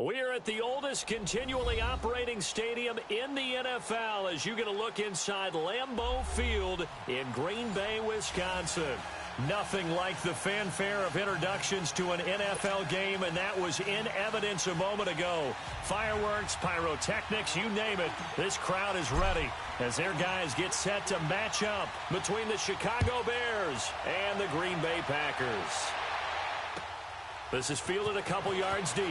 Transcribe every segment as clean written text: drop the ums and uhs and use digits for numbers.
We are at the oldest continually operating stadium in the NFL as you get a look inside Lambeau Field in Green Bay, Wisconsin. Nothing like the fanfare of introductions to an NFL game, and that was in evidence a moment ago. Fireworks, pyrotechnics, you name it, this crowd is ready as their guys get set to match up between the Chicago Bears and the Green Bay Packers. This is fielded a couple yards deep.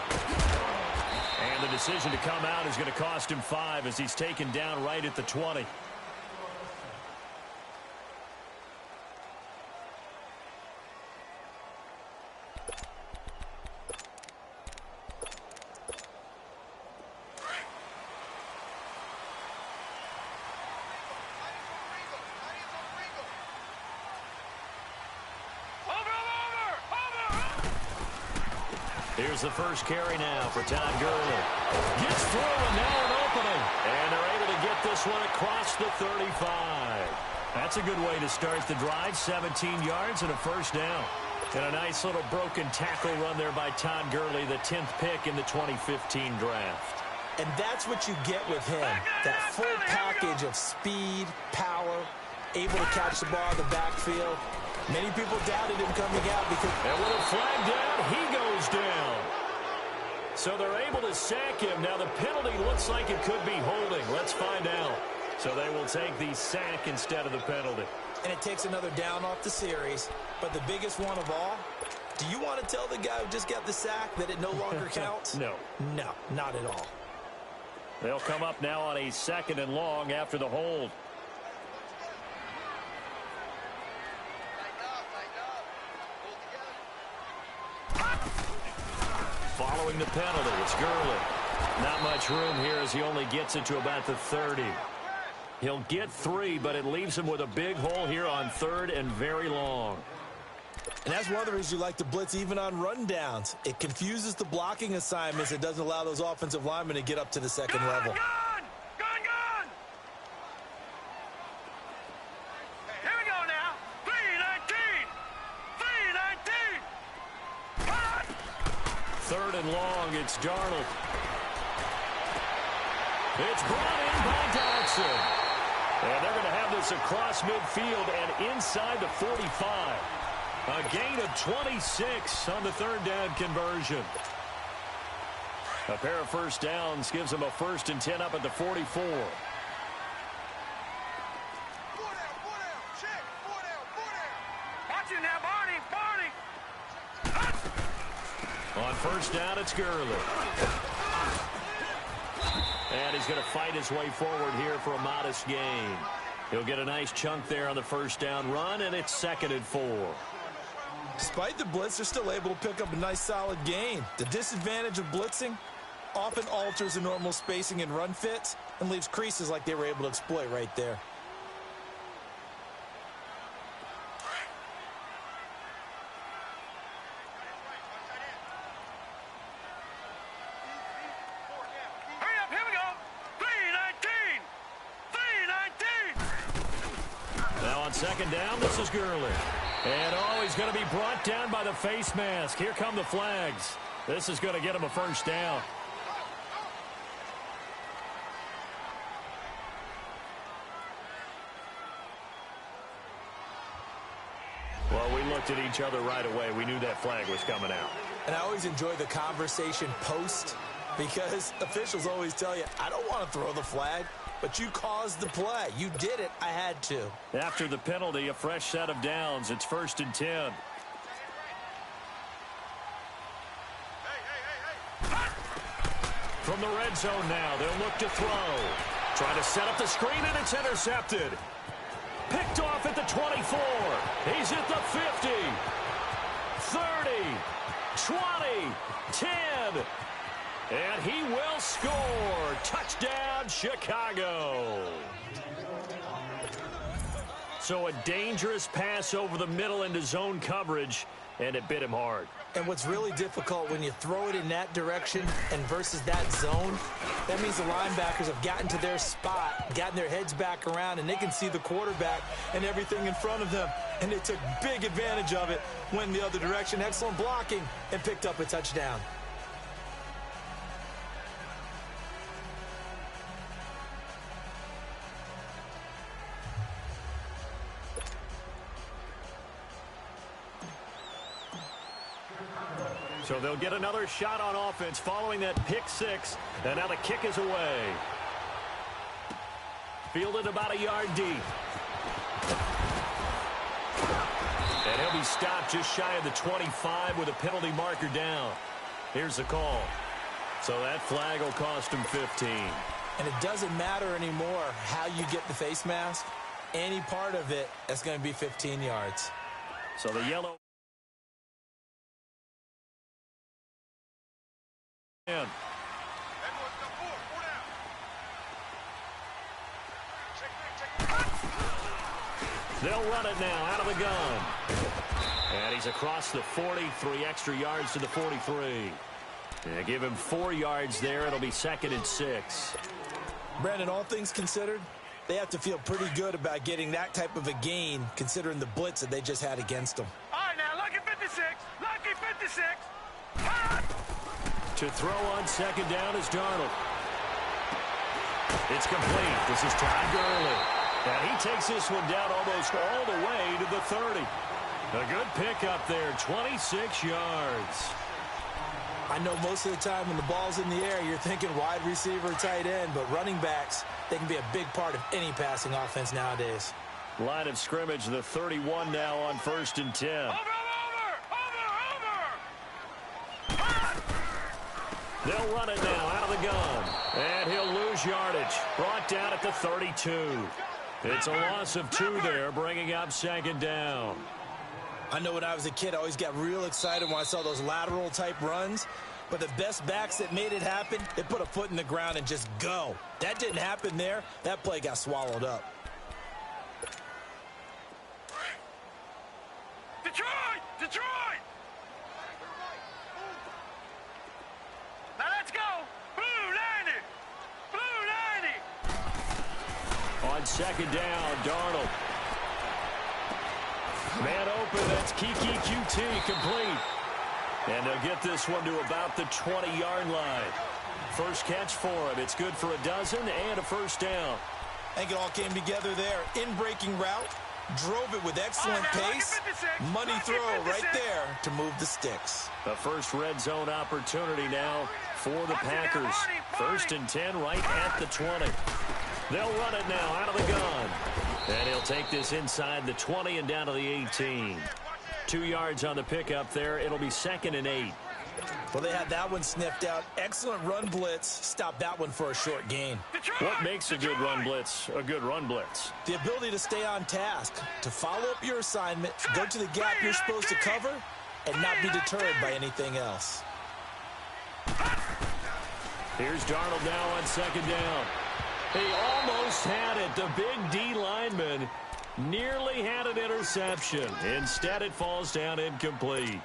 And the decision to come out is going to cost him 5 as he's taken down right at the 20. Here's the first carry now for Todd Gurley. Gets through and now an opening. And they're able to get this one across the 35. That's a good way to start the drive. 17 yards and a first down. And a nice little broken tackle run there by Todd Gurley, the 10th pick in the 2015 draft. And that's what you get with him. That full package of speed, power, able to catch the ball in the backfield. Many people doubted him coming out because... And with a flag down, he goes down. So they're able to sack him. Now the penalty looks like it could be holding. Let's find out. So they will take the sack instead of the penalty. And it takes another down off the series. But the biggest one of all, do you want to tell the guy who just got the sack that it no longer counts? No. No, not at all. They'll come up now on a 2nd and long after the hold. Following the penalty, it's Gurley. Not much room here as he only gets it to about the 30. He'll get 3, but it leaves him with a big hole here on 3rd and very long. And that's one of the reasons you like to blitz even on rundowns. It confuses the blocking assignments. It doesn't allow those offensive linemen to get up to the second level. Gun! Here we go now. 3-19. 3rd and long, it's Darnold. It's brought in by Dodson. And they're going to have this across midfield and inside the 45. A gain of 26 on the 3rd down conversion. A pair of first downs gives them a 1st and 10 up at the 44. Watch you now, Barney. On 1st down, it's Gurley. And he's going to fight his way forward here for a modest gain. He'll get a nice chunk there on the 1st down run, and it's 2nd and 4. Despite the blitz, they're still able to pick up a nice solid gain. The disadvantage of blitzing often alters the normal spacing and run fits and leaves creases like they were able to exploit right there. Hurry up, here we go. 3-19. Now on 2nd down, this is Gurley. And he's going to be brought down by the face mask. Here come the flags. This is going to get him a 1st down. Well, we looked at each other right away. We knew that flag was coming out. And I always enjoy the conversation post because officials always tell you, I don't want to throw the flag, but you caused the play. You did it. I had to. After the penalty, a fresh set of downs. It's 1st and 10. From the red zone now, they'll look to throw. Trying to set up the screen, and it's intercepted. Picked off at the 24. He's at the 50. 30. 20. 10. And he will score. Touchdown, Chicago. So a dangerous pass over the middle into zone coverage, and it bit him hard. And what's really difficult when you throw it in that direction and versus that zone, that means the linebackers have gotten to their spot, gotten their heads back around, and they can see the quarterback and everything in front of them. And they took big advantage of it, went in the other direction, excellent blocking, and picked up a touchdown. So they'll get another shot on offense following that pick six. And now the kick is away. Fielded about a yard deep. And he'll be stopped just shy of the 25 with a penalty marker down. Here's the call. So that flag will cost him 15. And it doesn't matter anymore how you get the face mask. Any part of it, that's going to be 15 yards. So the yellow. In. They'll run it now out of the gun. And he's across the 40, 3 extra yards to the 43. Yeah, give him 4 yards there. It'll be 2nd and 6. Brandon, all things considered, they have to feel pretty good about getting that type of a gain considering the blitz that they just had against them. All right, now, lucky 56. Lucky 56. To throw on 2nd down is Darnold. It's complete. This is Todd Gurley. And he takes this one down almost all the way to the 30. A good pickup there, 26 yards. I know most of the time when the ball's in the air, you're thinking wide receiver, tight end, but running backs, they can be a big part of any passing offense nowadays. Line of scrimmage, the 31 now on 1st and 10. Over. They'll run it now out of the gun. And he'll lose yardage. Brought down at the 32. It's a loss of 2 there, bringing up 2nd down. I know when I was a kid, I always got real excited when I saw those lateral type runs. But the best backs that made it happen, they put a foot in the ground and just go. That didn't happen there. That play got swallowed up. Detroit! Now let's go. Blue 90. On 2nd down, Darnold. Man open, that's Kiki QT complete. And they'll get this one to about the 20-yard line. First catch for him. It's good for a dozen and a 1st down. I think it all came together there. In-breaking route, drove it with excellent pace. Money throw right there to move the sticks. The first red zone opportunity now for the Packers. 1st and 10 right at the 20. They'll run it now out of the gun. And he'll take this inside the 20 and down to the 18. 2 yards on the pickup there. It'll be 2nd and 8. Well, they had that one sniffed out. Excellent run blitz. Stop that one for a short gain. What makes a good run blitz a good run blitz? The ability to stay on task, to follow up your assignment, go to the gap you're supposed to cover, and not be deterred by anything else. Here's Darnold now on 2nd down. He almost had it. The big D lineman nearly had an interception. Instead, it falls down incomplete.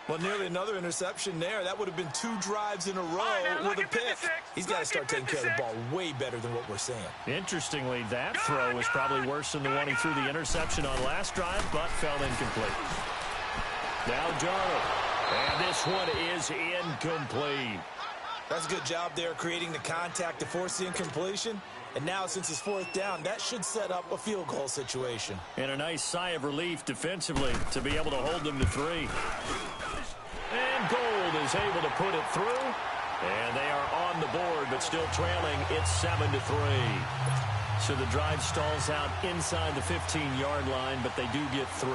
Well, nearly another interception there. That would have been 2 drives in a row with a pick. He's got to start taking care of the ball way better than what we're seeing. Interestingly, that throw was probably worse than the one he threw the interception on last drive, but fell incomplete. Now Darnold. And this one is incomplete. That's a good job there creating the contact to force the incompletion. And now, since it's 4th down, that should set up a field goal situation. And a nice sigh of relief defensively to be able to hold them to 3. And Gold is able to put it through. And they are on the board, but still trailing. It's 7-3. So the drive stalls out inside the 15-yard line, but they do get 3.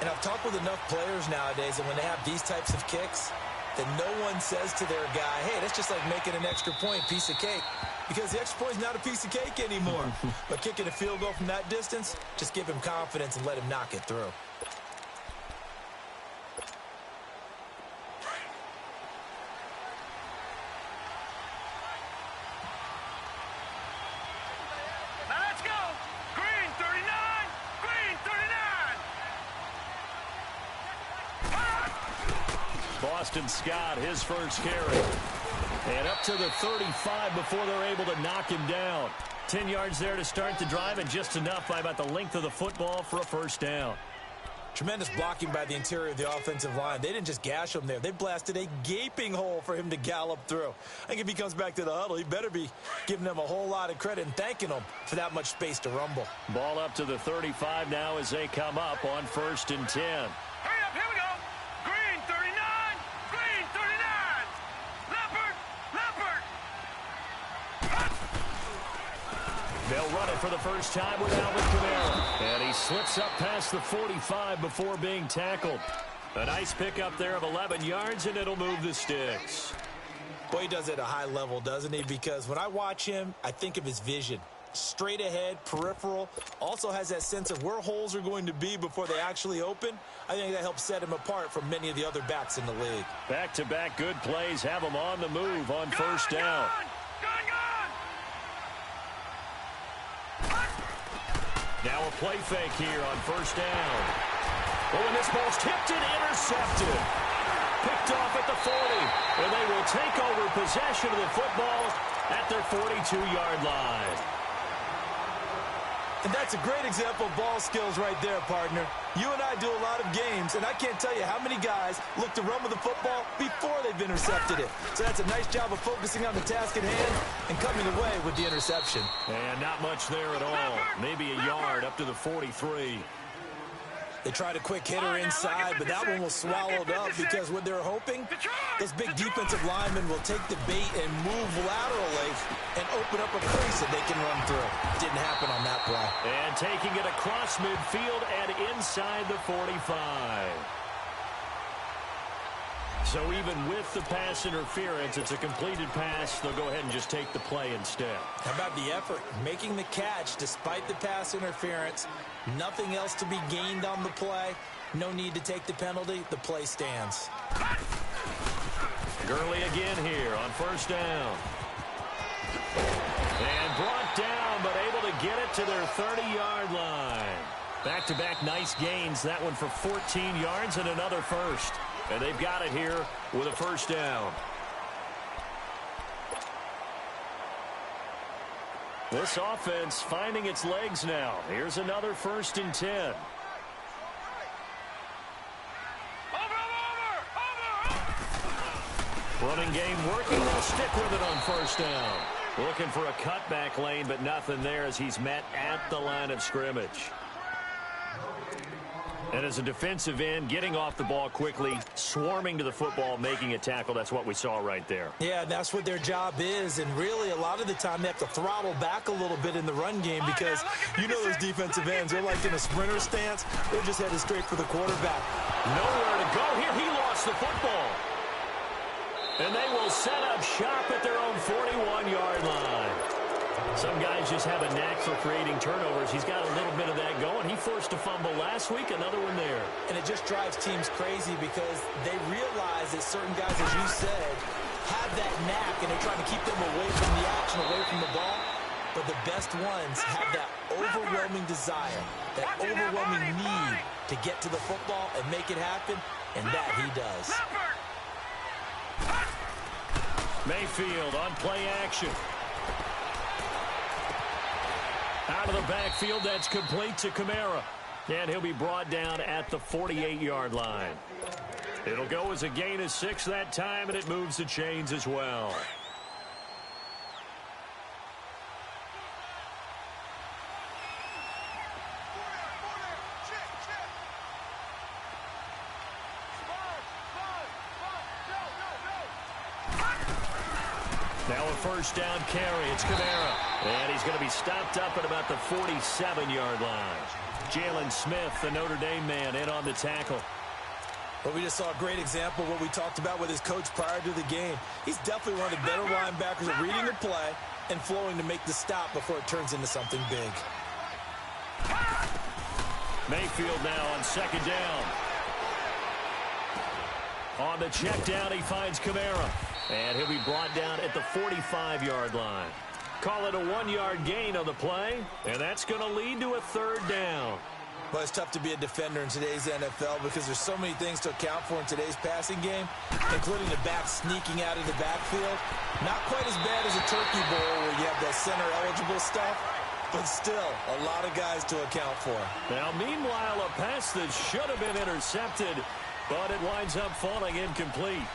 And I've talked with enough players nowadays, and when they have these types of kicks, that no one says to their guy, hey, that's just like making an extra point, piece of cake. Because the extra point is not a piece of cake anymore. But kicking a field goal from that distance, just give him confidence and let him knock it through. Now let's go. Green 39. Green 39. Boston Scott, his first carry. And up to the 35 before they're able to knock him down. 10 yards there to start the drive, and just enough by about the length of the football for a 1st down. Tremendous blocking by the interior of the offensive line. They didn't just gash him there. They blasted a gaping hole for him to gallop through. I think if he comes back to the huddle, he better be giving them a whole lot of credit and thanking them for that much space to rumble. Ball up to the 35 now as they come up on 1st and 10. Hurry up, here we go. Green 39. They'll run it for the first time with Alvin Kamara. And he slips up past the 45 before being tackled. A nice pickup there of 11 yards, and it'll move the sticks. Boy, he does it at a high level, doesn't he? Because when I watch him, I think of his vision. Straight ahead, peripheral, also has that sense of where holes are going to be before they actually open. I think that helps set him apart from many of the other backs in the league. Back-to-back good plays have him on the move on first down. Now a play fake here on first down. Oh, and this ball's tipped and intercepted. Picked off at the 40, and they will take over possession of the football at their 42-yard line. And that's a great example of ball skills right there, partner. You and I do a lot of games, and I can't tell you how many guys look to run with the football before they've intercepted it. So that's a nice job of focusing on the task at hand and coming away with the interception. And not much there at all. Maybe a yard up to the 43. They tried a quick hitter inside, but that one was swallowed up because what they're hoping, this big defensive lineman will take the bait and move laterally and open up a crease that they can run through. Didn't happen on that play. And taking it across midfield and inside the 45. So even with the pass interference, it's a completed pass. They'll go ahead and just take the play instead. How about the effort? Making the catch despite the pass interference. Nothing else to be gained on the play. No need to take the penalty. The play stands. Gurley again here on first down. And brought down, but able to get it to their 30-yard line. Back-to-back nice gains. That one for 14 yards and another first. And they've got it here with a first down. This offense finding its legs now. Here's another 1st and 10. Running game working. They'll stick with it on first down. Looking for a cutback lane, but nothing there as he's met at the line of scrimmage. And as a defensive end, getting off the ball quickly, swarming to the football, making a tackle, that's what we saw right there. Yeah, that's what their job is, and really a lot of the time they have to throttle back a little bit in the run game because you know those defensive ends, they're like in a sprinter stance. They're just headed straight for the quarterback. Nowhere to go here. He lost the football. And they will set up shop at their own 41-yard line. Some guys just have a knack for creating turnovers. He's got a little bit of that going. He forced a fumble last week, another one there. And it just drives teams crazy because they realize that certain guys, as you said, have that knack, and they're trying to keep them away from the action, away from the ball. But the best ones have that overwhelming desire, that overwhelming need to get to the football and make it happen, and that he does. Mayfield on play action. Out of the backfield, that's complete to Kamara. And he'll be brought down at the 48-yard line. It'll go as a gain of 6 that time, and it moves the chains as well. Now a first down carry. It's Kamara. And he's going to be stopped up at about the 47-yard line. Jalen Smith, the Notre Dame man, in on the tackle. Well, we just saw a great example of what we talked about with his coach prior to the game. He's definitely one of the better linebackers at reading the play and flowing to make the stop before it turns into something big. Mayfield now on second down. On the check down, he finds Kamara. And he'll be brought down at the 45-yard line. Call it a 1-yard gain on the play, and that's going to lead to a third down. Well, it's tough to be a defender in today's NFL because there's so many things to account for in today's passing game, including the back sneaking out of the backfield. Not quite as bad as a turkey bowl where you have that center-eligible stuff, but still a lot of guys to account for. Now, meanwhile, a pass that should have been intercepted, but it winds up falling incomplete.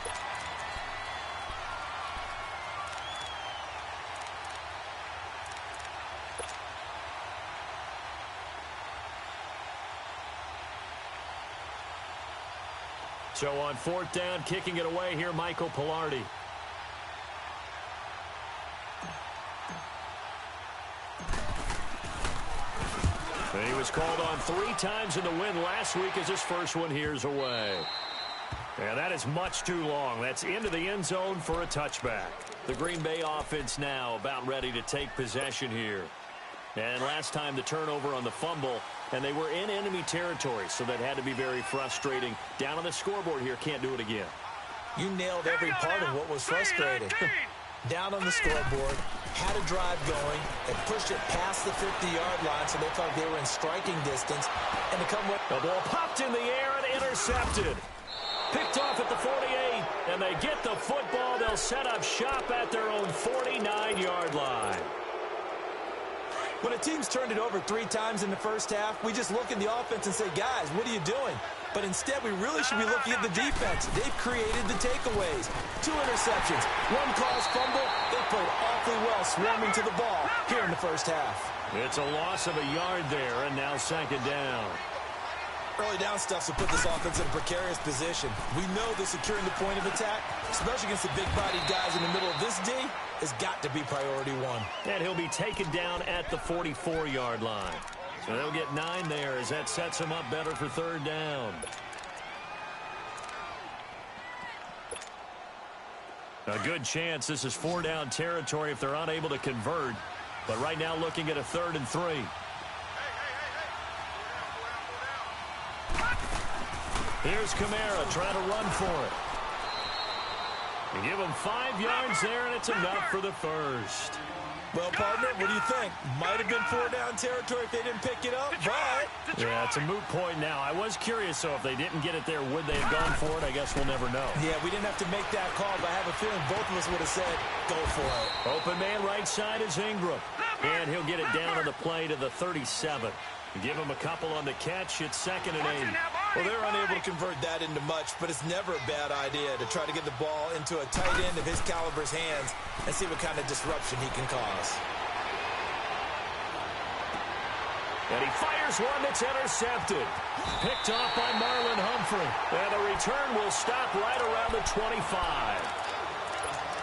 So on fourth down, kicking it away here, Michael Pilardi. He was called on 3 times in the win last week as his first one here's away. And that is much too long. That's into the end zone for a touchback. The Green Bay offense now about ready to take possession here. And last time the turnover on the fumble, and they were in enemy territory, so that had to be very frustrating. Down on the scoreboard here, can't do it again. You nailed every part of what was frustrating. Down on the scoreboard, had a drive going, and pushed it past the 50-yard line, so they thought they were in striking distance. And to come with the ball popped in the air and intercepted. Picked off at the 48, and they get the football. They'll set up shop at their own 49-yard line. When a team's turned it over 3 times in the first half, we just look at the offense and say, guys, what are you doing? But instead, we really should be looking at the defense. They've created the takeaways. 2 interceptions, 1 caused fumble. They played awfully well swarming to the ball here in the first half. It's a loss of a yard there, and now second down. Early down stuff will put this offense in a precarious position. We know that securing the point of attack, especially against the big-bodied guys in the middle of this D, has got to be priority 1. And he'll be taken down at the 44-yard line. So they'll get 9 there as that sets him up better for third down. A good chance this is 4-down territory if they're unable to convert. But right now looking at a 3rd and 3. Here's Kamara trying to run for it. You give him 5 yards there, and it's enough for the first. Well, partner, what do you think? Might have been 4-down territory if they didn't pick it up, but... Yeah, it's a moot point now. I was curious, so if they didn't get it there, would they have gone for it? I guess we'll never know. Yeah, we didn't have to make that call, but I have a feeling both of us would have said, go for it. Open man right side is Ingram. And he'll get it down on the play to the 37. Give him a couple on the catch. It's 2nd and 8. Well, they're unable to convert that into much, but it's never a bad idea to try to get the ball into a tight end of his caliber's hands and see what kind of disruption he can cause. And he fires one that's intercepted. Picked off by Marlon Humphrey. And the return will stop right around the 25.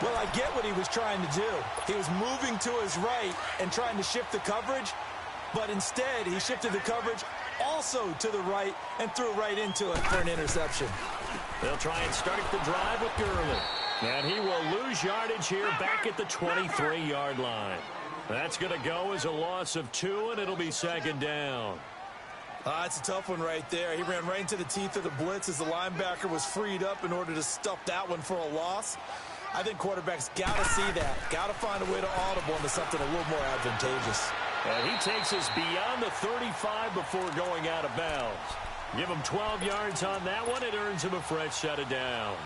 Well, I get what he was trying to do. He was moving to his right and trying to shift the coverage, but instead he shifted the coverage also to the right and threw right into it for an interception. They'll try and start the drive with Gurley. And he will lose yardage here back at the 23-yard line. That's going to go as a loss of 2, and it'll be 2nd down. It's a tough one right there. He ran right into the teeth of the blitz as the linebacker was freed up in order to stuff that one for a loss. I think quarterbacks got to see that. Got to find a way to audible into something a little more advantageous. And he takes us beyond the 35 before going out of bounds. Give him 12 yards on that one. It earns him a fresh set of downs.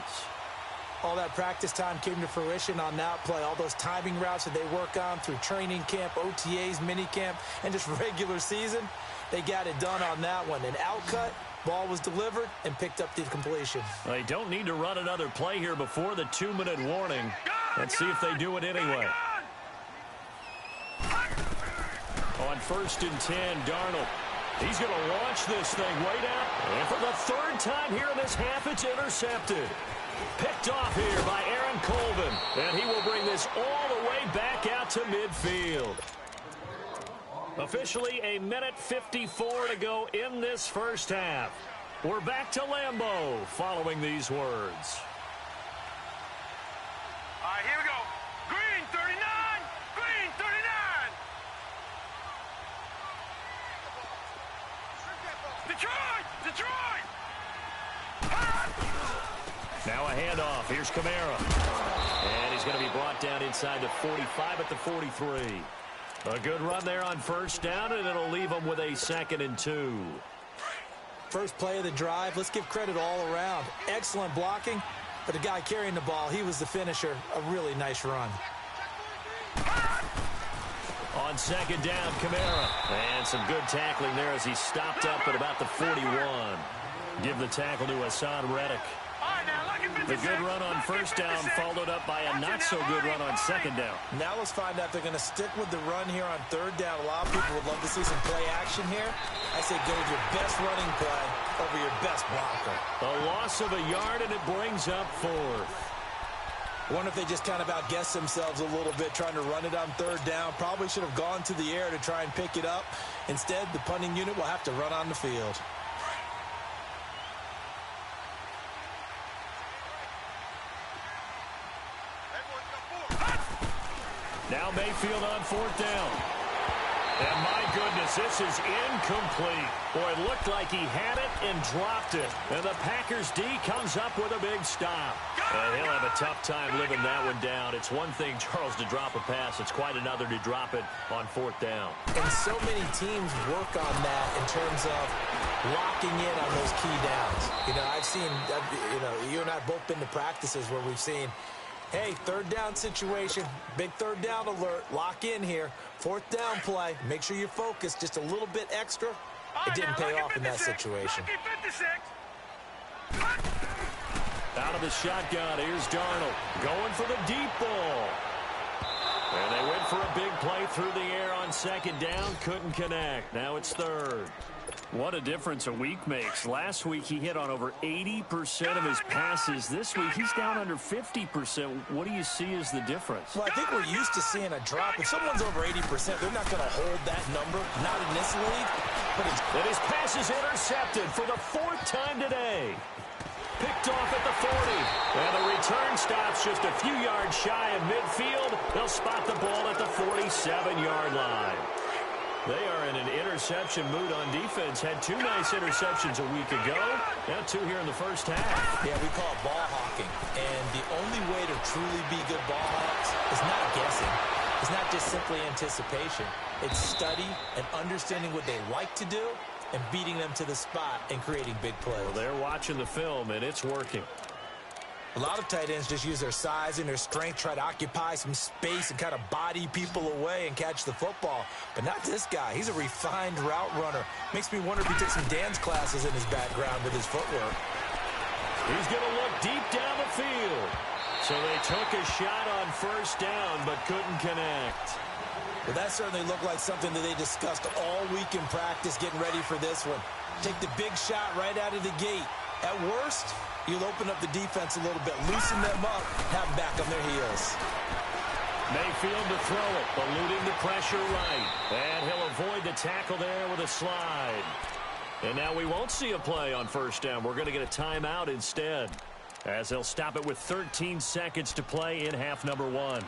All that practice time came to fruition on that play. All those timing routes that they work on through training camp, OTAs, minicamp, and just regular season, they got it done on that one. An outcut, ball was delivered, and picked up the completion. They don't need to run another play here before the 2-minute warning. Let's see if they do it anyway. On 1st and 10, Darnold. He's going to launch this thing way down. And for the 3rd time here in this half, it's intercepted. Picked off here by Aaron Colvin. And he will bring this all the way back out to midfield. Officially a minute 54 to go in this first half. We're back to Lambeau following these words. All right, here we go. Green 39. Green 39. Detroit. Detroit. Now a handoff. Here's Kamara. And he's going to be brought down inside the 45 at the 43. A good run there on 1st down, and it'll leave them with a 2nd and 2. First play of the drive. Let's give credit all around. Excellent blocking, but the guy carrying the ball, he was the finisher. A really nice run. On 2nd down, Kamara. And some good tackling there as he stopped up at about the 41. Give the tackle to Hassan Reddick. The good run on 1st down followed up by a not-so-good run on 2nd down. Now let's find out if they're going to stick with the run here on 3rd down. A lot of people would love to see some play action here. I say go with your best running play over your best blocker. A loss of a yard, and it brings up 4th. I wonder if they just kind of outguessed themselves a little bit trying to run it on third down. Probably should have gone to the air to try and pick it up. Instead, the punting unit will have to run on the field. Now Mayfield on fourth down. And my goodness, this is incomplete. Boy, it looked like he had it and dropped it. And the Packers D comes up with a big stop. And he'll have a tough time living that one down. It's one thing, Charles, to drop a pass. It's quite another to drop it on fourth down. And so many teams work on that in terms of locking in on those key downs. You know, I've seen, you and I have both been to practices where we've seen, hey, third down situation, big third down alert, lock in here. Fourth down play, make sure you're focused just a little bit extra. It didn't pay off in that situation. Out of the shotgun, here's Darnold going for the deep ball. And they went for a big play through the air on second down, couldn't connect. Now it's third. What a difference a week makes. Last week he hit on over 80% of his passes. This week he's down under 50%. What do you see as the difference? Well, I think we're used to seeing a drop. If someone's over 80%, they're not going to hold that number. Not in this league. But his pass is intercepted for the fourth time today. Picked off at the 40. And the return stops just a few yards shy of midfield. They'll spot the ball at the 47-yard line. They are in an interception mood on defense. Had two nice interceptions a week ago. Now two here in the first half. Yeah, we call it ball hawking. And the only way to truly be good ball hawks is not guessing. It's not just simply anticipation. It's study and understanding what they like to do and beating them to the spot and creating big plays. Well, they're watching the film, and it's working. A lot of tight ends just use their size and their strength, try to occupy some space and kind of body people away and catch the football. But not this guy. He's a refined route runner. Makes me wonder if he took some dance classes in his background with his footwork. He's going to look deep down the field. So they took a shot on first down but couldn't connect. Well, that certainly looked like something that they discussed all week in practice getting ready for this one. Take the big shot right out of the gate. At worst, you'll open up the defense a little bit, loosen them up, have them back on their heels. Mayfield to throw it, eluding the pressure right. And he'll avoid the tackle there with a slide. And now we won't see a play on first down. We're going to get a timeout instead, as they'll stop it with 13 seconds to play in half number one.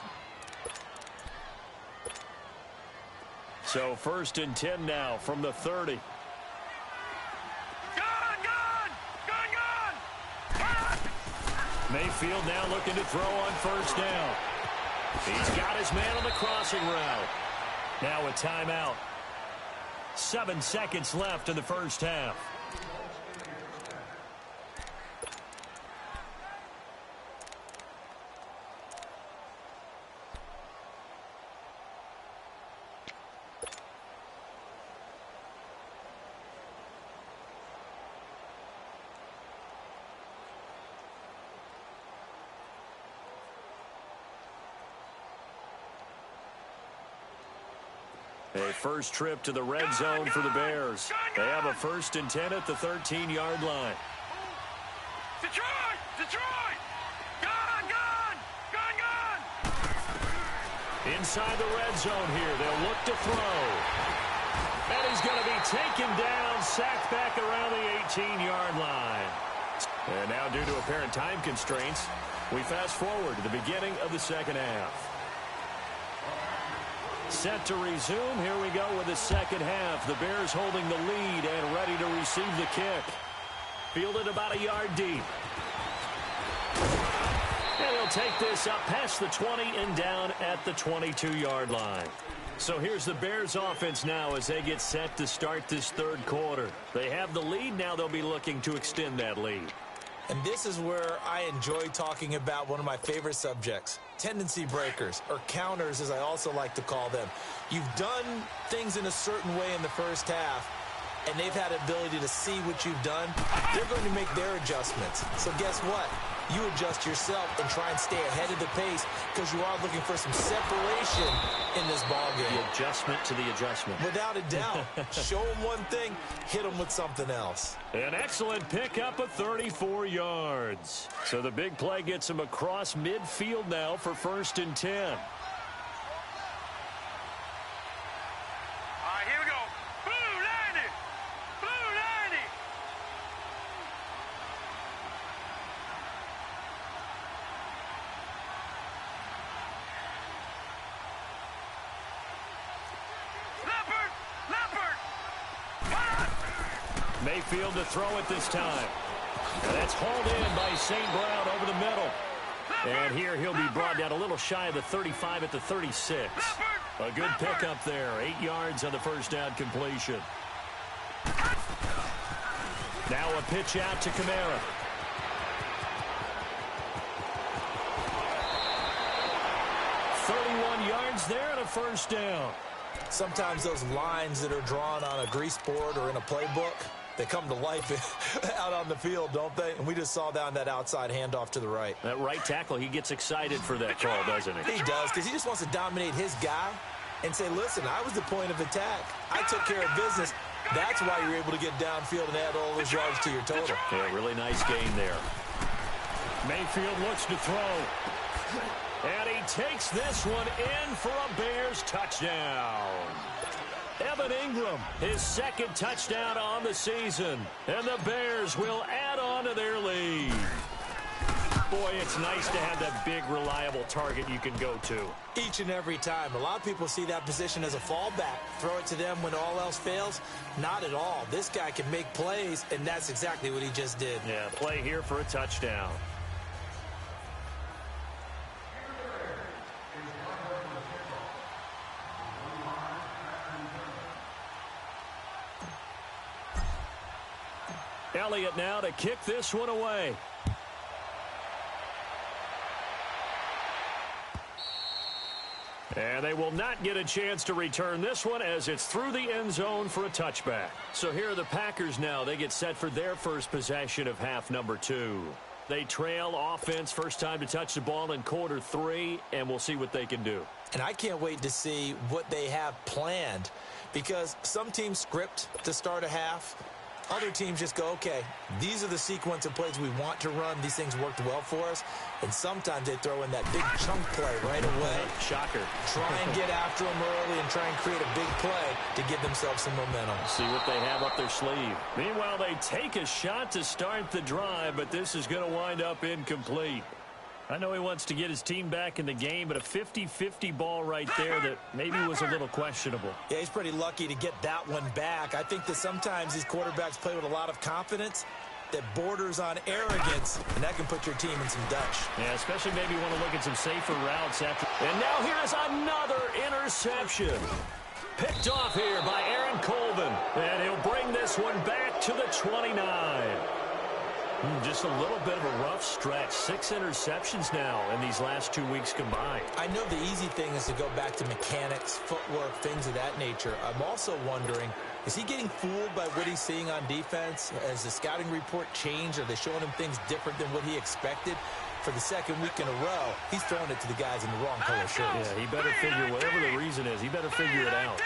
So first and 10 now from the 30. Mayfield now looking to throw on first down. He's got his man on the crossing route. Now a timeout. 7 seconds left in the first half. A first trip to the red zone for the Bears. They have a first and 10 at the 13-yard line. Detroit! Detroit! Gun! Gun! Gun! Gun! Inside the red zone here. They'll look to throw. And he's going to be taken down, sacked back around the 18-yard line. And now, due to apparent time constraints, we fast forward to the beginning of the second half. Set to resume. Here we go with the second half. The Bears holding the lead and ready to receive the kick. Fielded about a yard deep. And he'll take this up past the 20 and down at the 22-yard line. So here's the Bears offense now as they get set to start this third quarter. They have the lead. Now they'll be looking to extend that lead. And this is where I enjoy talking about one of my favorite subjects, tendency breakers, or counters as I also like to call them. You've done things in a certain way in the first half, and they've had ability to see what you've done. They're going to make their adjustments. So guess what? you adjust yourself and try and stay ahead of the pace because you are looking for some separation in this ball game. The adjustment to the adjustment. Without a doubt. Show them one thing, hit them with something else. An excellent pickup of 34 yards. So the big play gets him across midfield now for 1st and 10. All right, here we go. Blue 90. Blue 90. Leopard. Leopard. Mayfield to throw it this time. And that's hauled in by St. Brown over the middle. And here he'll be brought down a little shy of the 35 at the 36. A good pickup there. 8 yards on the first down completion. Now a pitch out to Kamara. .31 yards there and a first down. Sometimes those lines that are drawn on a grease board or in a playbook, they come to life out on the field, don't they? And we just saw that on that outside handoff to the right. That right tackle, he gets excited for that call, doesn't he? He does, because he just wants to dominate his guy and say, listen, I was the point of attack. I took care of business. That's why you're able to get downfield and add all those yards to your total. Yeah, really nice gain there. Mayfield looks to throw. And he takes this one in for a Bears touchdown. Evan Ingram, his 2nd touchdown on the season. And the Bears will add on to their lead. Boy, it's nice to have that big, reliable target you can go to. Each and every time. A lot of people see that position as a fallback. Throw it to them when all else fails. Not at all. This guy can make plays, and that's exactly what he just did. Yeah, play here for a touchdown. Elliott now to kick this one away. And they will not get a chance to return this one as it's through the end zone for a touchback. So here are the Packers now. They get set for their first possession of half number 2. They trail offense, first time to touch the ball in quarter 3, and we'll see what they can do. And I can't wait to see what they have planned, because some teams script to start a half. Other teams just go, okay, these are the sequence of plays we want to run. These things worked well for us. And sometimes they throw in that big chunk play right away. Shocker. Try and get after them early and try and create a big play to give themselves some momentum. See what they have up their sleeve. Meanwhile, they take a shot to start the drive, but this is going to wind up incomplete. I know he wants to get his team back in the game, but a 50-50 ball right there that maybe was a little questionable. Yeah, he's pretty lucky to get that one back. I think that sometimes these quarterbacks play with a lot of confidence that borders on arrogance, and that can put your team in some Dutch. Yeah, especially maybe want to look at some safer routes after. And now here's another interception. Picked off here by Aaron Colvin, and he'll bring this one back to the 29. Just a little bit of a rough stretch. 6 interceptions now in these last 2 weeks combined. I know the easy thing is to go back to mechanics, footwork, things of that nature. I'm also wondering, is he getting fooled by what he's seeing on defense? Has the scouting report changed? Are they showing him things different than what he expected? For the 2nd week in a row, he's throwing it to the guys in the wrong color shirts. Yeah, he better figure, whatever the reason is, he better figure it out.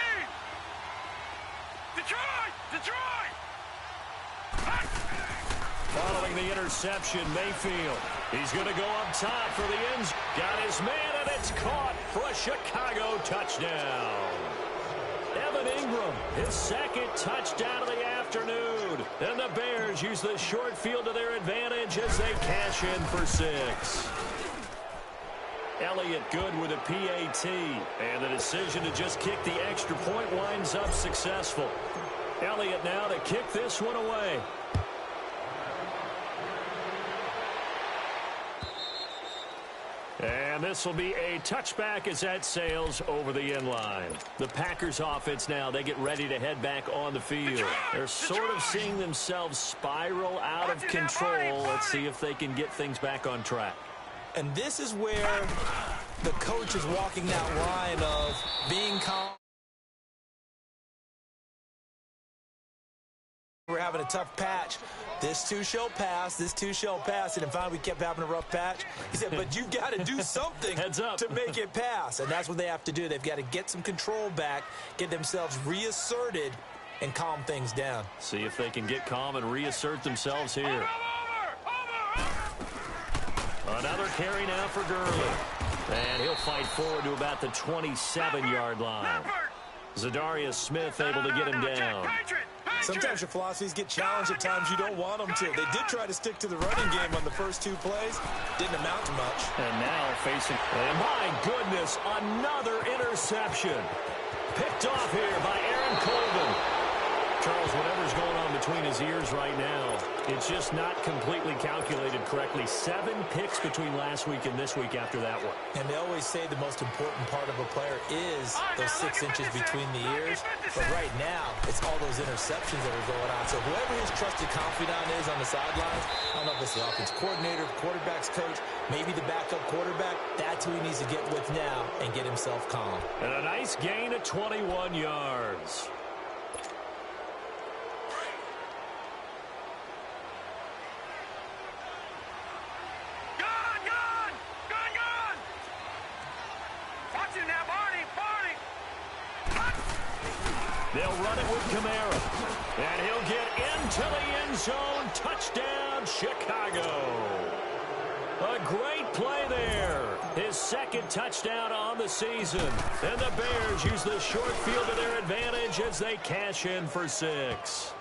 Detroit! Detroit! Following the interception, Mayfield. He's going to go up top for the ends. Got his man, and it's caught for a Chicago touchdown. Evan Ingram, his 2nd touchdown of the afternoon. And the Bears use the short field to their advantage as they cash in for 6. Elliott good with a PAT. And the decision to just kick the extra point winds up successful. Elliott now to kick this one away. And this will be a touchback as that sails over the end line. The Packers offense now, they get ready to head back on the field. They're sort of seeing themselves spiral out of control. Let's see if they can get things back on track. And this is where the coach is walking that line of being calm. We're having a tough patch, This too shall pass. This too shall pass. And finally, we kept having a rough patch. He said, but you've got to do something Heads up. to make it pass. And that's what they have to do. They've got to get some control back, get themselves reasserted, and calm things down. See if they can get calm and reassert themselves here. Over! Another carry now for Gurley. And he'll fight forward to about the 27-yard line. Zadarius Smith able to get him down. Sometimes your philosophies get challenged at times you don't want them to. They did try to stick to the running game on the first 2 plays. Didn't amount to much. And now facing, and my goodness, another interception. Picked off here by Aaron Colvin. Charles, whatever's going on between his ears right now, it's just not completely calculated correctly. 7 picks between last week and this week after that one. And they always say the most important part of a player is those 6 inches between the ears. But right now, it's all those interceptions that are going on. So whoever his trusted confidant is on the sidelines, I don't know if it's the offense coordinator, quarterback's coach, maybe the backup quarterback, that's who he needs to get with now and get himself calm. And a nice gain of 21 yards. They'll run it with Kamara. And he'll get into the end zone. Touchdown, Chicago. A great play there. His second touchdown on the season. And the Bears use the short field to their advantage as they cash in for 6.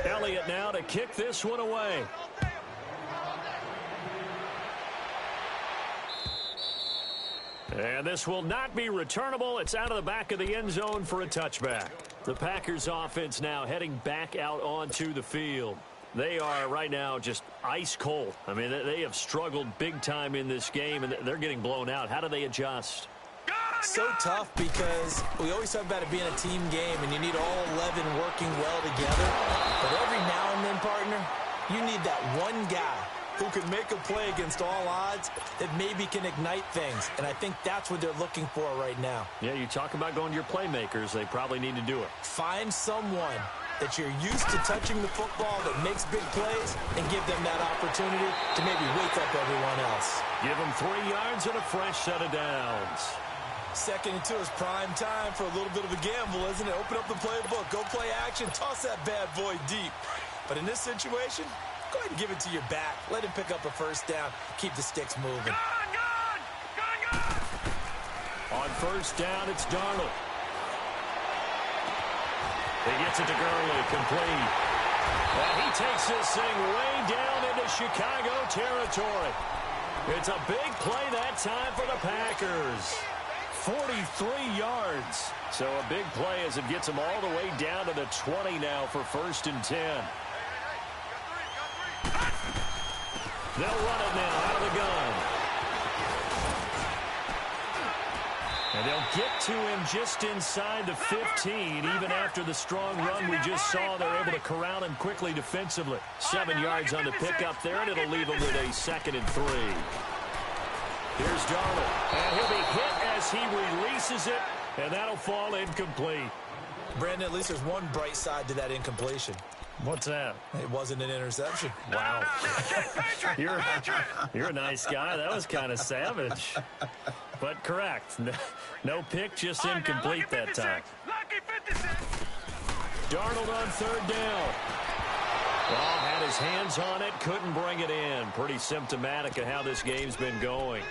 Elliott now to kick this one away. And this will not be returnable. It's out of the back of the end zone for a touchback. The Packers offense now heading back out onto the field. They are right now just ice cold. I mean, they have struggled big time in this game, and they're getting blown out. How do they adjust? So tough because we always talk about it being a team game, and you need all 11 working well together. But every now and then, partner, you need that one guy who can make a play against all odds that maybe can ignite things. And I think that's what they're looking for right now. Yeah, you talk about going to your playmakers. They probably need to do it. Find someone that you're used to touching the football that makes big plays and give them that opportunity to maybe wake up everyone else. Give them 3 yards and a fresh set of downs. 2nd and 2 is prime time for a little bit of a gamble, isn't it? Open up the playbook, go play action, toss that bad boy deep. But in this situation, go ahead and give it to your back. Let him pick up a first down. Keep the sticks moving. On first down, it's Darnold. He gets it to Gurley, complete. And he takes this thing way down into Chicago territory. It's a big play that time for the Packers. 43 yards. So a big play as it gets them all the way down to the 20 now for 1st and 10. They'll run it now out of the gun. And they'll get to him just inside the 15. Even after the strong run we just saw, they're able to corral him quickly defensively. 7 yards on the pickup there, and it'll leave him with a 2nd and 3. Here's Darnold. And he'll be hit as he releases it, and that'll fall incomplete. Brandon, at least there's one bright side to that incompletion. What's that? It wasn't an interception. Wow. You're a nice guy. That was kind of savage. But correct. No pick, just incomplete that time. Darnold on 3rd down. Well, had his hands on it, couldn't bring it in. Pretty symptomatic of how this game's been going.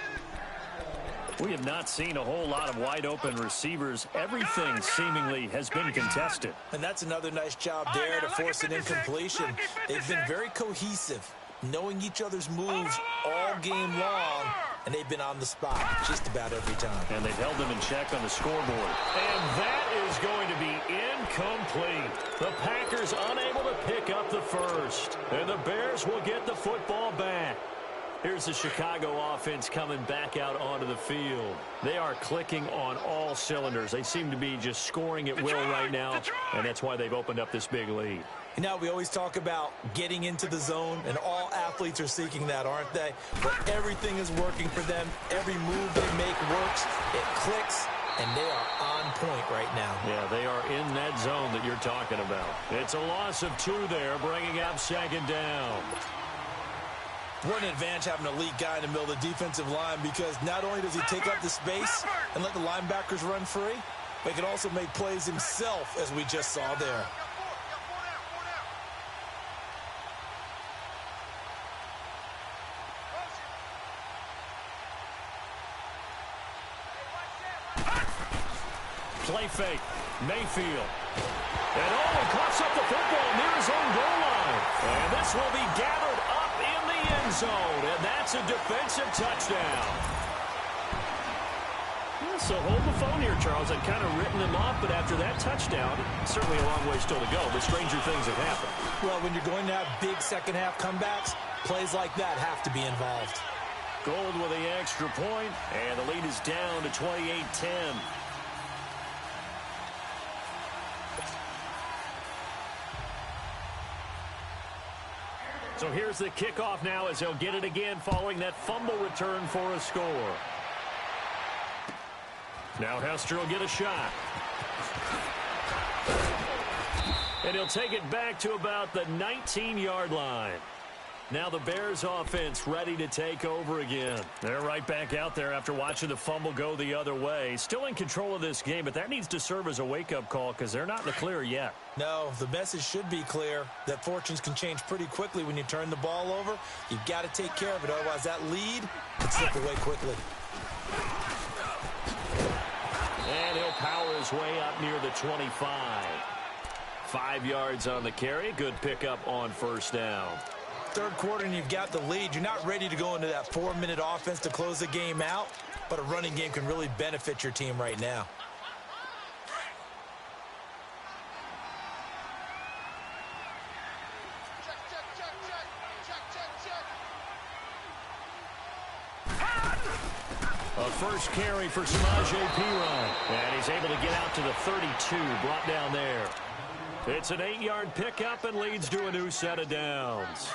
We have not seen a whole lot of wide-open receivers. Everything seemingly has been contested. And that's another nice job there to force an incompletion. They've been very cohesive, knowing each other's moves all game long, and they've been on the spot just about every time. And they've held them in check on the scoreboard. And that is going to be incomplete. The Packers unable to pick up the first. And the Bears will get the football back. Here's the Chicago offense coming back out onto the field. They are clicking on all cylinders. They seem to be just scoring at will right now, and that's why they've opened up this big lead. You know, we always talk about getting into the zone, and all athletes are seeking that, aren't they? But everything is working for them. Every move they make works. It clicks, and they are on point right now. Yeah, they are in that zone that you're talking about. It's a loss of 2 there, bringing up second down. What an advantage having an elite guy in the middle of the defensive line, because not only does he take up the space and let the linebackers run free, but he can also make plays himself, as we just saw there. Play fake. Mayfield. And he coughs up the football near his own goal line. And this will be gathered up in the end zone. And that's a defensive touchdown. Yeah, so hold the phone here, Charles. I'd kind of written them off, but after that touchdown, certainly a long way still to go, but stranger things have happened. Well, when you're going to have big second-half comebacks, plays like that have to be involved. Gold with the extra point, and the lead is down to 28-10. So here's the kickoff now as they'll get it again following that fumble return for a score. Now Hester will get a shot. And he'll take it back to about the 19-yard line. Now the Bears offense ready to take over again. They're right back out there after watching the fumble go the other way. Still in control of this game, but that needs to serve as a wake-up call because they're not in the clear yet. No, the message should be clear that fortunes can change pretty quickly when you turn the ball over. You've got to take care of it, otherwise that lead could slip away quickly. And he'll power his way up near the 25. 5 yards on the carry. Good pickup on first down. Third quarter and you've got the lead. You're not ready to go into that 4-minute offense to close the game out, but a running game can really benefit your team right now. A first carry for Samaje Perine. And he's able to get out to the 32, brought down there. It's an 8-yard pickup and leads to a new set of downs.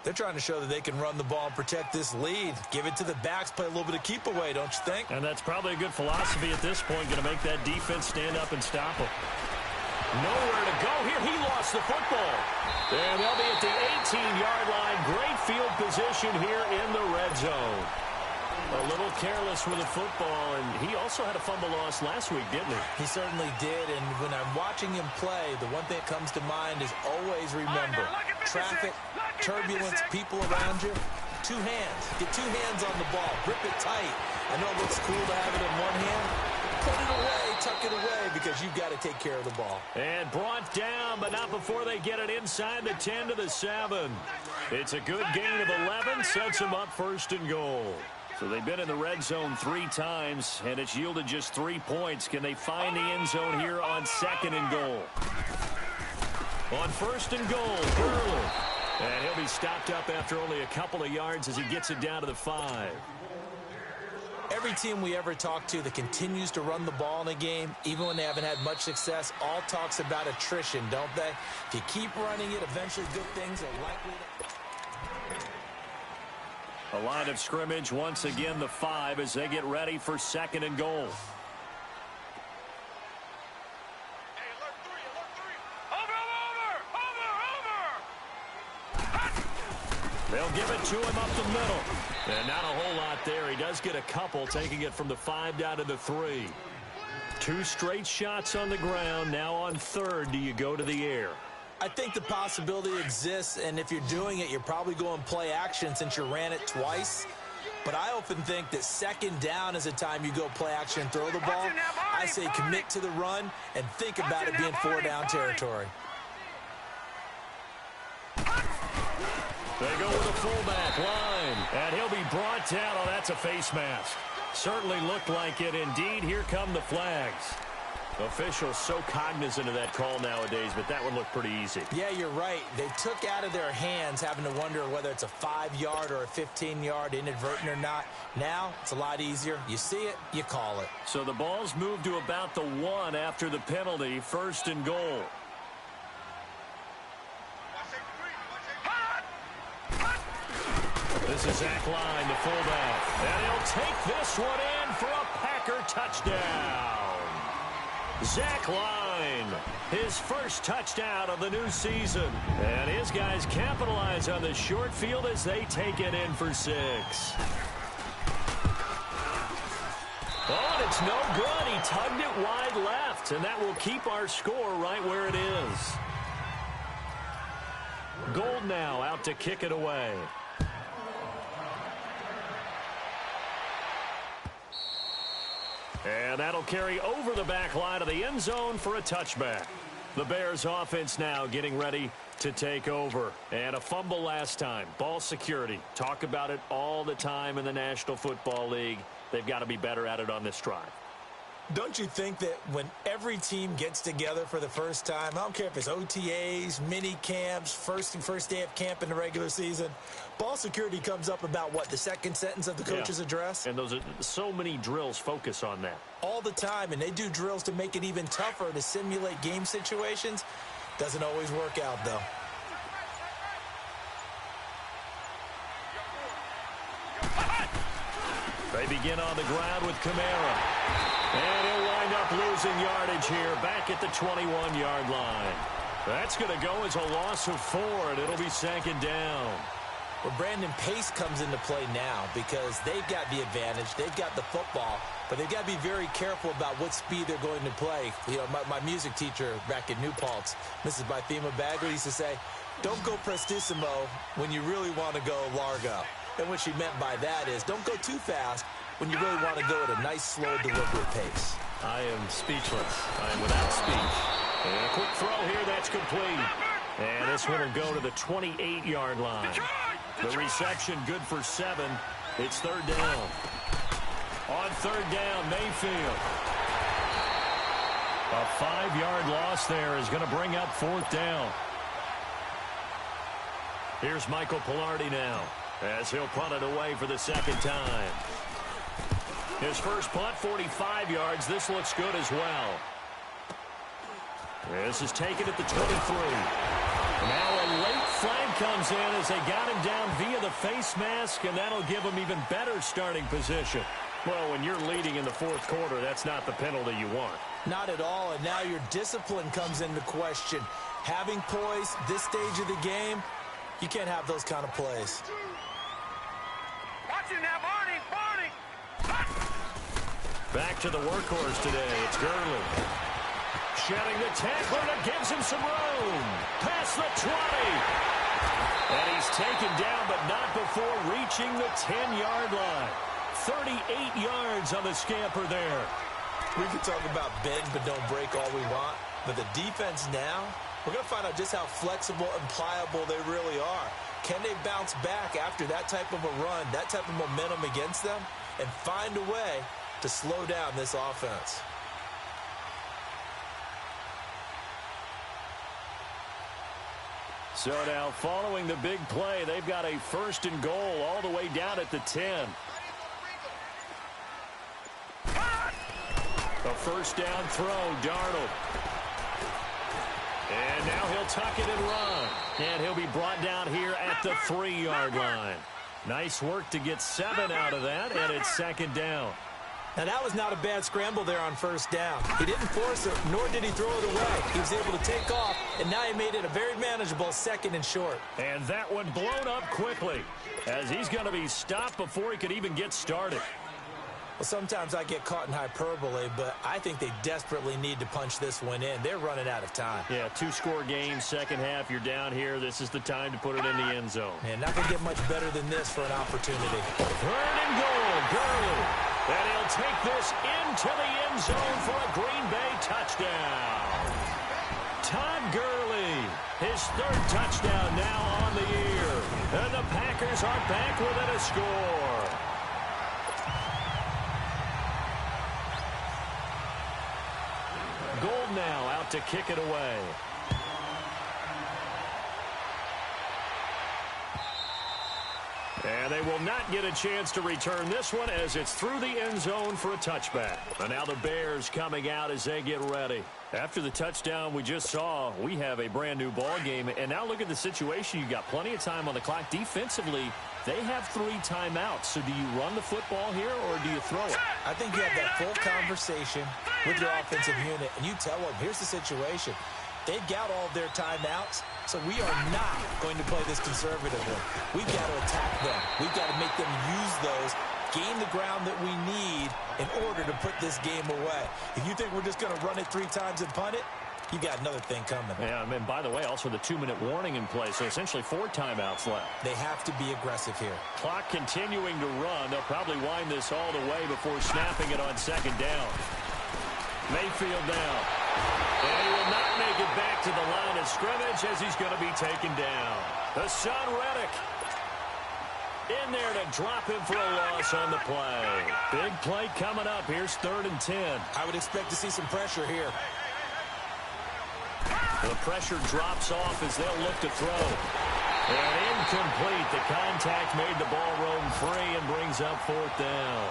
They're trying to show that they can run the ball and protect this lead. Give it to the backs, play a little bit of keep away, don't you think? And that's probably a good philosophy at this point, going to make that defense stand up and stop them. Nowhere to go here. He lost the football. And they'll be at the 18-yard line. Great field position here in the red zone. A little careless with the football, and he also had a fumble loss last week, didn't he? He certainly did, and when I'm watching him play, the one thing that comes to mind is always remember, traffic, turbulence, people around you, 2 hands. Get 2 hands on the ball. Grip it tight. I know it looks cool to have it in one hand. Put it away, tuck it away, because you've got to take care of the ball. And brought down, but not before they get it inside the 10 to the 7. It's a good gain of 11, sets them up first and goal. So they've been in the red zone 3 times, and it's yielded just 3 points. Can they find the end zone here on second and goal? On first and goal, Gurley. And he'll be stopped up after only a couple of yards as he gets it down to the 5. Every team we ever talk to that continues to run the ball in a game, even when they haven't had much success, all talks about attrition, don't they? If you keep running it, eventually good things are likely to... A line of scrimmage, once again the 5 as they get ready for second and goal. They'll give it to him up the middle. And not a whole lot there. He does get a couple, taking it from the 5 down to the 3. 2 straight shots on the ground. Now on third, do you go to the air? I think the possibility exists, and if you're doing it, you're probably going play action since you ran it twice. But I often think that second down is a time you go play action and throw the ball. I say commit to the run and think about it being 4-down territory. They go with a fullback line, and he'll be brought down. Oh, that's a face mask. Certainly looked like it. Indeed, here come the flags. Officials so cognizant of that call nowadays, but that would look pretty easy. Yeah, you're right. They took out of their hands having to wonder whether it's a 5-yard or a 15-yard, inadvertent or not. Now, it's a lot easier. You see it, you call it. So the ball's moved to about the 1 after the penalty, first and goal. This is Zach Line, the fullback. And he'll take this one in for a Packer touchdown. Zach Line, his first touchdown of the new season. And his guys capitalize on the short field as they take it in for 6. Oh, and it's no good. He tugged it wide left, and that will keep our score right where it is. Gold now out to kick it away. And that'll carry over the back line of the end zone for a touchback. The Bears offense now getting ready to take over. And a fumble last time. Ball security. Talk about it all the time in the National Football League. They've got to be better at it on this drive. Don't you think that when every team gets together for the first time, I don't care if it's OTAs, mini camps, first day of camp in the regular season, ball security comes up about, what, the second sentence of the coach's address? And those are so many drills focus on that. All the time, and they do drills to make it even tougher to simulate game situations. Doesn't always work out, though. They begin on the ground with Kamara. And he'll wind up losing yardage here back at the 21-yard line. That's going to go as a loss of 4, and it'll be second down. Well, Brandon, pace comes into play now because they've got the advantage. They've got the football, but they've got to be very careful about what speed they're going to play. You know, my music teacher back at New Paltz, Mrs. Bythema Bagley, used to say, don't go prestissimo when you really want to go largo. And what she meant by that is don't go too fast when you really want to go at a nice, slow, deliberate pace. I am speechless. I am without speech. And a quick throw here, that's complete. And this one will go to the 28-yard line. The reception good for 7. It's third down. On third down, Mayfield. A 5-yard loss there is going to bring up fourth down. Here's Michael Pilardi now as he'll punt it away for the second time. His first punt, 45 yards. This looks good as well. This is taken at the 23. Now a late flag comes in as they got him down via the face mask, and that'll give him even better starting position. Well, when you're leading in the fourth quarter, that's not the penalty you want. Not at all, and now your discipline comes into question. Having poise, this stage of the game, you can't have those kind of plays. Watch it now, Barney! Back to the workhorse today. It's Gurley. Shedding the tackler that gives him some room. Past the 20. And he's taken down, but not before reaching the 10-yard line. 38 yards on the scamper there. We can talk about bend but don't break all we want, but the defense now, we're going to find out just how flexible and pliable they really are. Can they bounce back after that type of a run, that type of momentum against them, and find a way to slow down this offense? So now following the big play, they've got a first and goal all the way down at the 10. A first down throw, Darnold. And now he'll tuck it and run. And he'll be brought down here at the 3-yard line. Nice work to get 7 out of that, and it's second down. Now, that was not a bad scramble there on first down. He didn't force it, nor did he throw it away. He was able to take off, and now he made it a very manageable second and short. And that one blown up quickly, as he's going to be stopped before he could even get started. Well, sometimes I get caught in hyperbole, but I think they desperately need to punch this one in. They're running out of time. Yeah, 2-score game, second half, you're down here. This is the time to put it in the end zone. Man, not going to get much better than this for an opportunity. Third and goal, Gurley. And he'll take this into the end zone for a Green Bay touchdown. Todd Gurley, his third touchdown now on the year. And the Packers are back within a score. Gold now out to kick it away. And they will not get a chance to return this one as it's through the end zone for a touchback. And now the Bears coming out as they get ready. After the touchdown we just saw, we have a brand new ball game. And now look at the situation. You got plenty of time on the clock. Defensively, they have 3 timeouts. So do you run the football here or do you throw it? I think you have that full conversation with your offensive unit, and you tell them, here's the situation. They've got all of their timeouts, so we are not going to play this conservatively. We've got to attack them. We've got to make them use those, gain the ground that we need in order to put this game away. If you think we're just going to run it 3 times and punt it, you got another thing coming. Yeah, and by the way, also the 2-minute warning in play, so essentially 4 timeouts left. They have to be aggressive here. Clock continuing to run. They'll probably wind this all the way before snapping it on 2nd down. Mayfield down. And he will not make it back to the line of scrimmage as he's going to be taken down. Hassan Reddick in there to drop him for a loss on the play. Big play coming up. Here's 3rd and 10. I would expect to see some pressure here. The pressure drops off as they'll look to throw. And incomplete. The contact made the ball roam free and brings up 4th down.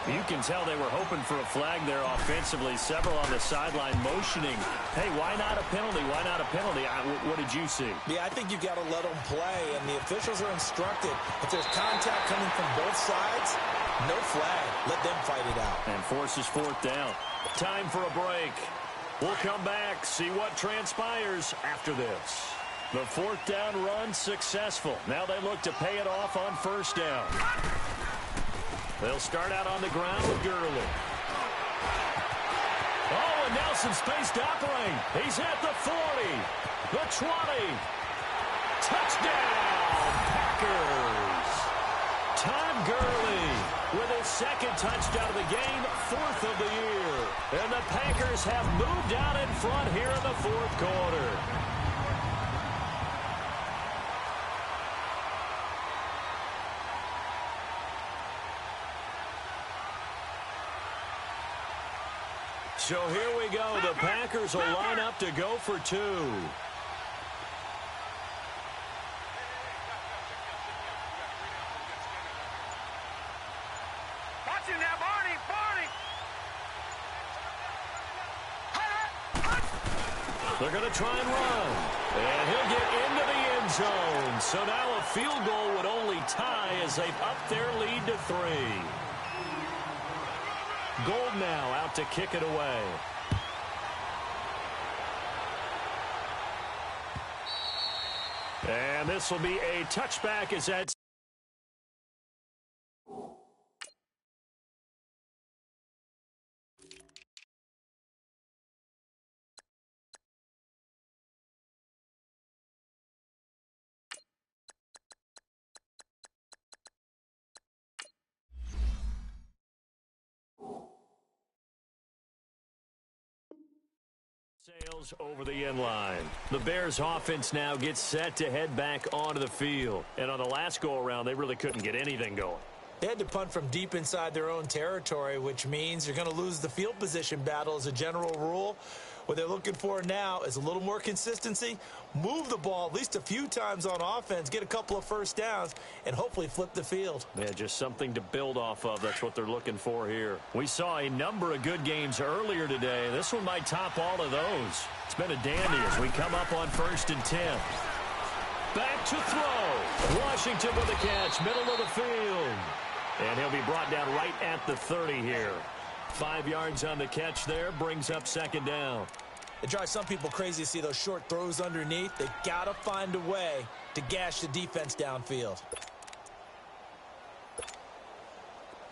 You can tell they were hoping for a flag there offensively. Several on the sideline motioning. Hey, why not a penalty? Why not a penalty? What did you see? Yeah, I think you've got to let them play, and the officials are instructed. If there's contact coming from both sides, no flag. Let them fight it out. And forces 4th down. Time for a break. We'll come back, see what transpires after this. The 4th down run successful. Now they look to pay it off on 1st down. They'll start out on the ground with Gurley. Oh, and Nelson space to operate. He's at the 40, the 20. Touchdown, Packers. Todd Gurley with his 2nd touchdown of the game, 4th of the year. And the Packers have moved out in front here in the 4th quarter. So here we go. The Packers will line up to go for 2. Watch him now, Barney, Barney. They're going to try and run. And he'll get into the end zone. So now a field goal would only tie as they've upped their lead to 3. Gold now out to kick it away. And this will be a touchback as that's sails over the end line. The Bears offense now gets set to head back onto the field. And on the last go-around, they really couldn't get anything going. They had to punt from deep inside their own territory, which means you're going to lose the field position battle as a general rule. What they're looking for now is a little more consistency, move the ball at least a few times on offense, get a couple of 1st downs, and hopefully flip the field. Yeah, just something to build off of. That's what they're looking for here. We saw a number of good games earlier today. This one might top all of those. It's been a dandy as we come up on 1st and 10. Back to throw. Washington with the catch, middle of the field. And he'll be brought down right at the 30 here. 5 yards on the catch there, brings up 2nd down. It drives some people crazy to see those short throws underneath. They got to find a way to gash the defense downfield.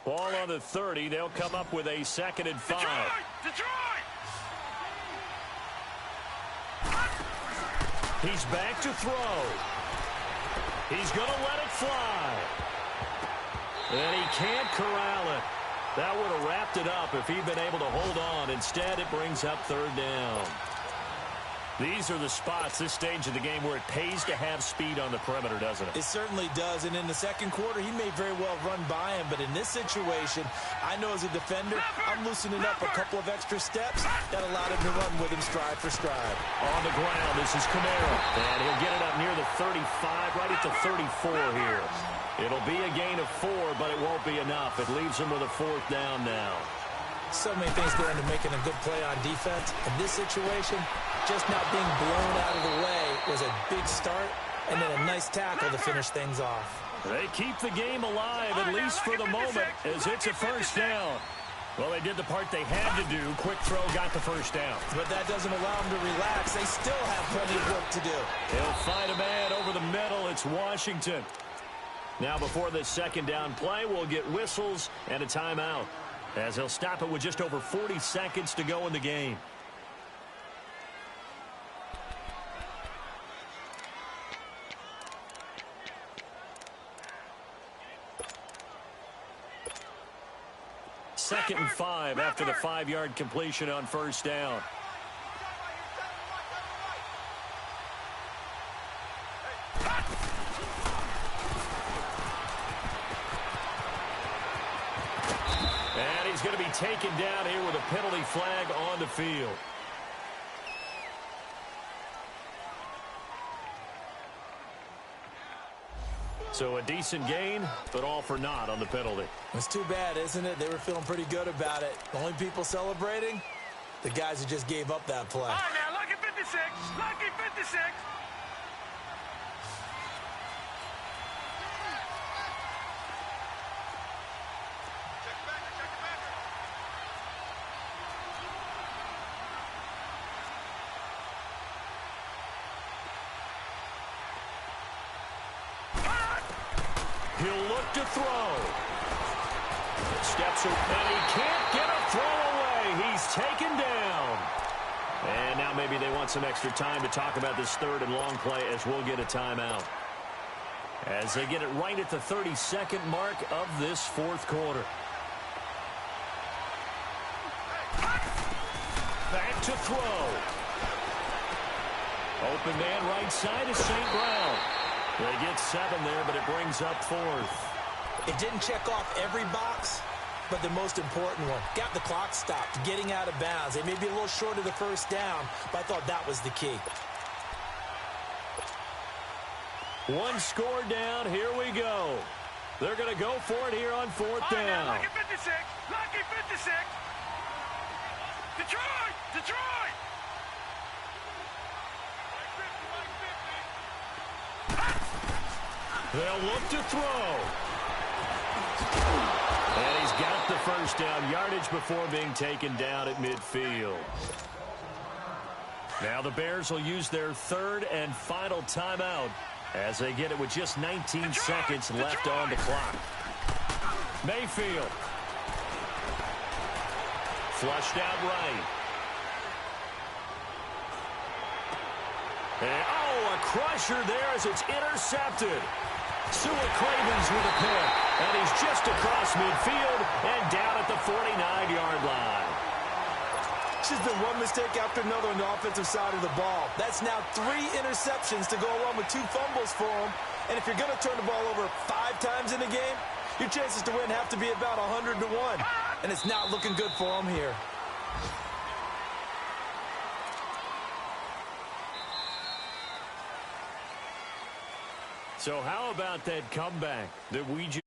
Ball on the 30. They'll come up with a 2nd and 5. Detroit! He's back to throw. He's going to let it fly. And he can't corral it. That would have wrapped it up if he'd been able to hold on. Instead, it brings up 3rd down. These are the spots, this stage of the game, where it pays to have speed on the perimeter, doesn't it? It certainly does, and in the 2nd quarter, he may very well run by him, but in this situation, I know as a defender, I'm loosening up a couple of extra steps that allowed him to run with him stride for stride. On the ground, this is Kamara, and he'll get it up near the 35, right at the 34 here. It'll be a gain of 4, but it won't be enough. It leaves him with a 4th down now. So many things go into making a good play on defense. In this situation, just not being blown out of the way was a big start, and then a nice tackle to finish things off. They keep the game alive, at least for the moment, as it's a first down. Well, they did the part they had to do. Quick throw got the first down. But that doesn't allow them to relax. They still have plenty of work to do. He'll find a man over the middle. It's Washington. Now, before this second down play, we'll get whistles and a timeout, as he'll stop it with just over 40 seconds to go in the game. Second and 5 after the 5-yard completion on first down. And he's going to be taken down here with a penalty flag on the field. So a decent gain, but all for naught on the penalty. It's too bad, isn't it? They were feeling pretty good about it. The only people celebrating, the guys who just gave up that play. All right, now, lucky 56. Lucky 56. He'll look to throw. Steps away, and he can't get a throw away. He's taken down. And now maybe they want some extra time to talk about this third and long play, as we'll get a timeout. As they get it right at the 32nd mark of this fourth quarter. Back to throw. Open man right side is St. Brown. They get 7 there, but it brings up 4th. It didn't check off every box, but the most important one. Got the clock stopped, getting out of bounds. They may be a little short of the first down, but I thought that was the key. One score down. Here we go. They're going to go for it here on 4th down. Lucky 56. Lucky 56. Detroit! Detroit! They'll look to throw. And he's got the first down, yardage before being taken down at midfield. Now the Bears will use their third and final timeout as they get it with just 19 seconds left on the clock. Mayfield. Flushed out right. And, a crusher there as it's intercepted. Sewell Cravens with a pick, and he's just across midfield and down at the 49-yard line. It's just been one mistake after another on the offensive side of the ball. That's now 3 interceptions to go along with 2 fumbles for him. And if you're going to turn the ball over 5 times in a game, your chances to win have to be about 100 to 1. And it's not looking good for him here. So how about that comeback that we just